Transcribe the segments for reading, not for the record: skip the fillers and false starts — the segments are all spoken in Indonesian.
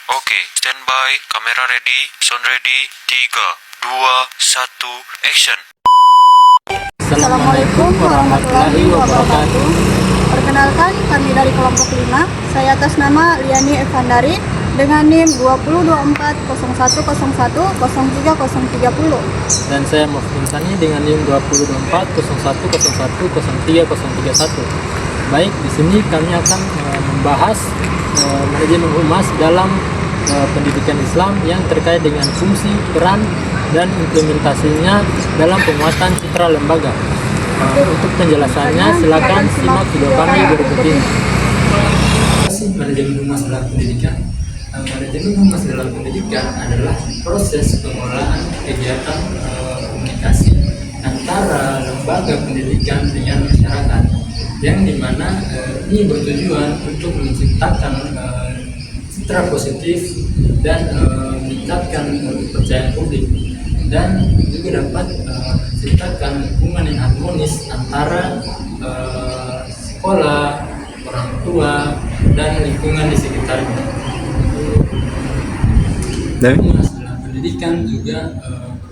Oke, standby, kamera ready, sound ready, 3, 2, 1, action. Assalamualaikum warahmatullahi wabarakatuh. Perkenalkan, kami dari kelompok 5. Saya atas nama Liani Evandari dengan NIM 202401010330. Dan saya Muftin Sani dengan NIM 202401010331. Baik, di sini kami akan membahas manajemen humas dalam pendidikan Islam yang terkait dengan fungsi, peran, dan implementasinya dalam penguatan citra lembaga. Untuk penjelasannya, silakan simak video kami berikut ini. Manajemen humas dalam pendidikan. Manajemen humas dalam pendidikan adalah proses pengelolaan kegiatan komunikasi antara lembaga pendidikan dengan masyarakat, yang dimana ini bertujuan untuk menciptakan citra positif dan meningkatkan kepercayaan publik, dan juga dapat menciptakan lingkungan yang harmonis antara sekolah, orang tua, dan lingkungan di sekitarnya. Humas dalam pendidikan juga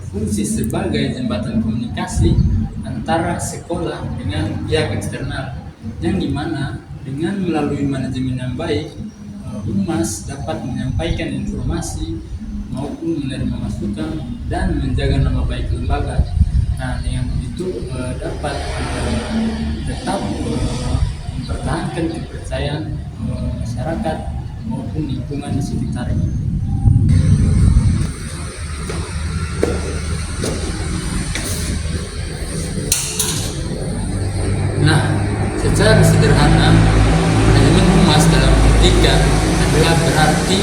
berfungsi sebagai jembatan komunikasi antara sekolah dengan pihak eksternal, yang dimana dengan melalui manajemen yang baik, humas dapat menyampaikan informasi maupun menerima masukan dan menjaga nama baik lembaga. Nah, dengan begitu dapat tetap mempertahankan kepercayaan masyarakat maupun lingkungan di sekitarnya. Nah, secara sederhana, manajemen humas dalam pendidikan adalah berarti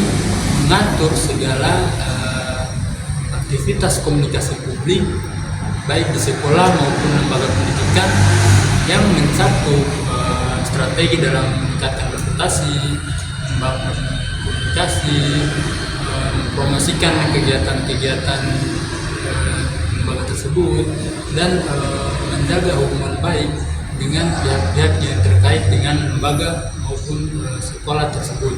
mengatur segala aktivitas komunikasi publik baik di sekolah maupun lembaga pendidikan yang mencakup strategi dalam meningkatkan reputasi, membangun komunikasi, mempromosikan kegiatan-kegiatan lembaga tersebut, dan menjaga hubungan baik dengan pihak-pihak yang terkait dengan lembaga maupun sekolah tersebut.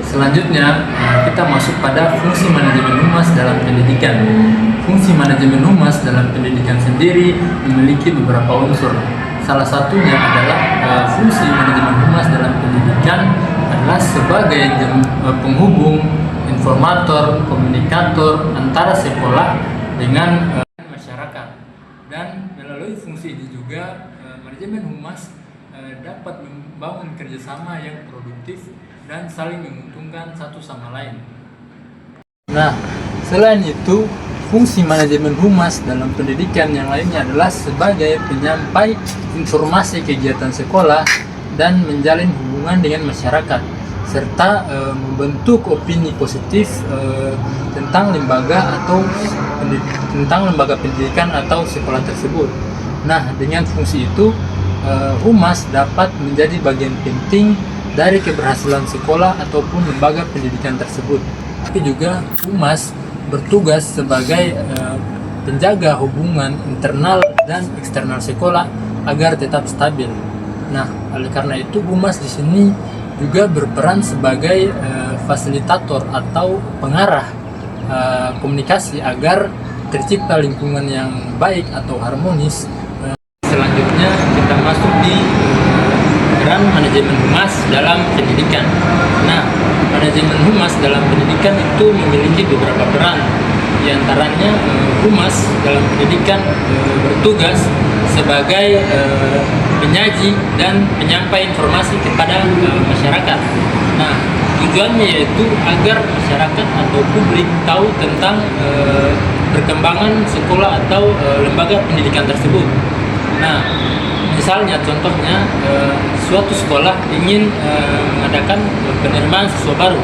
Selanjutnya, kita masuk pada fungsi manajemen humas dalam pendidikan. Fungsi manajemen humas dalam pendidikan sendiri memiliki beberapa unsur. Salah satunya adalah fungsi manajemen humas dalam pendidikan adalah sebagai penghubung, informator, komunikator antara sekolah dengan masyarakat. Dan melalui fungsi ini juga manajemen humas dapat membangun kerjasama yang produktif dan saling menguntungkan satu sama lain. Nah, selain itu, fungsi manajemen humas dalam pendidikan yang lainnya adalah sebagai penyampai informasi kegiatan sekolah dan menjalin hubungan dengan masyarakat, serta membentuk opini positif tentang lembaga pendidikan atau sekolah tersebut. Nah, dengan fungsi itu, humas dapat menjadi bagian penting dari keberhasilan sekolah ataupun lembaga pendidikan tersebut. Tapi juga humas bertugas sebagai penjaga hubungan internal dan eksternal sekolah agar tetap stabil. Nah, oleh karena itu humas di sini juga berperan sebagai fasilitator atau pengarah komunikasi agar tercipta lingkungan yang baik atau harmonis. Selanjutnya kita masuk di peran manajemen humas dalam pendidikan. Nah, manajemen humas dalam pendidikan itu memiliki beberapa peran. Di antaranya humas dalam pendidikan bertugas sebagai penyaji dan penyampai informasi kepada masyarakat. Nah, tujuannya yaitu agar masyarakat atau publik tahu tentang perkembangan sekolah atau lembaga pendidikan tersebut. Nah, misalnya contohnya suatu sekolah ingin mengadakan penerimaan siswa baru.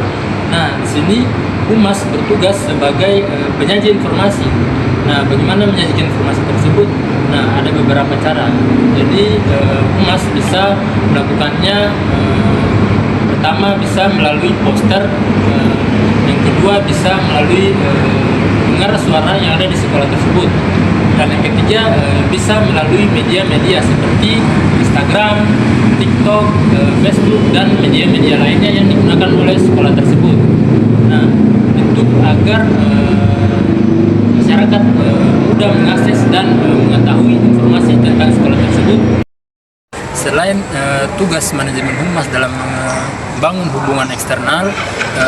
Nah, di sini humas bertugas sebagai penyaji informasi. Nah, bagaimana menyajikan informasi tersebut? Nah, ada beberapa cara. Jadi humas bisa melakukannya, pertama bisa melalui poster, yang kedua bisa melalui dengar suara yang ada di sekolah tersebut. Dan yang ketiga bisa melalui media-media seperti Instagram, TikTok, Facebook, dan media-media lainnya yang digunakan oleh sekolah tersebut. Nah, untuk agar masyarakat mudah mengakses dan mengetahui informasi tentang sekolah tersebut. Selain tugas manajemen humas dalam membangun hubungan eksternal,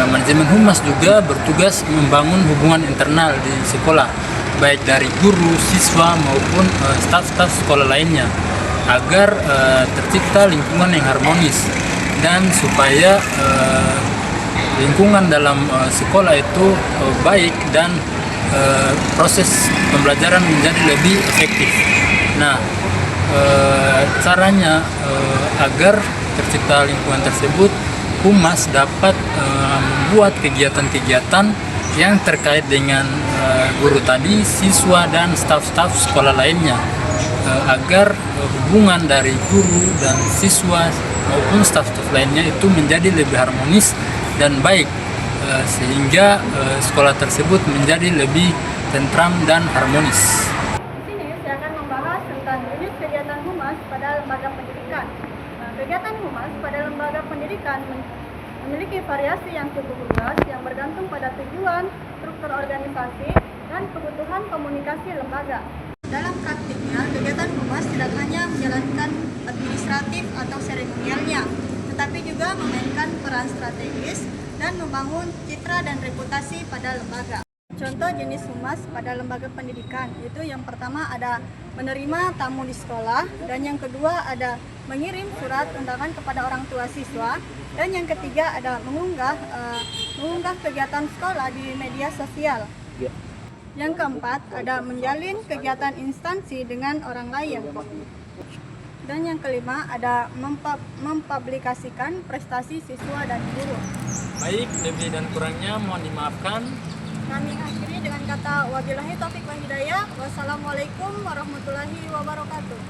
manajemen humas juga bertugas membangun hubungan internal di sekolah, baik dari guru, siswa maupun staf-staf sekolah lainnya, agar tercipta lingkungan yang harmonis dan supaya lingkungan dalam sekolah itu baik dan proses pembelajaran menjadi lebih efektif. Nah, caranya agar tercipta lingkungan tersebut, humas dapat membuat kegiatan-kegiatan yang terkait dengan guru tadi, siswa dan staf-staf sekolah lainnya, agar hubungan dari guru dan siswa maupun staf-staf lainnya itu menjadi lebih harmonis dan baik, sehingga sekolah tersebut menjadi lebih tentram dan harmonis. Di sini saya akan membahas tentang jenis kegiatan humas pada lembaga pendidikan. Nah, kegiatan humas pada lembaga pendidikan memiliki variasi yang cukup luas yang bergantung pada tujuan, struktur organisasi, dan kebutuhan komunikasi lembaga. Dalam praktiknya, kegiatan humas tidak hanya menjalankan administratif atau seremonialnya, tetapi juga memainkan peran strategis dan membangun citra dan reputasi pada lembaga. Contoh jenis humas pada lembaga pendidikan, yaitu yang pertama ada menerima tamu di sekolah, dan yang kedua ada mengirim surat undangan kepada orang tua siswa, dan yang ketiga ada mengunggah kegiatan sekolah di media sosial. Yang keempat ada menjalin kegiatan instansi dengan orang lain. Dan yang kelima ada mempublikasikan prestasi siswa dan guru. Baik, lebih dan kurangnya mohon dimaafkan. Kami akhiri dengan kata wabillahi taufiq wal hidayah. Wassalamualaikum warahmatullahi wabarakatuh.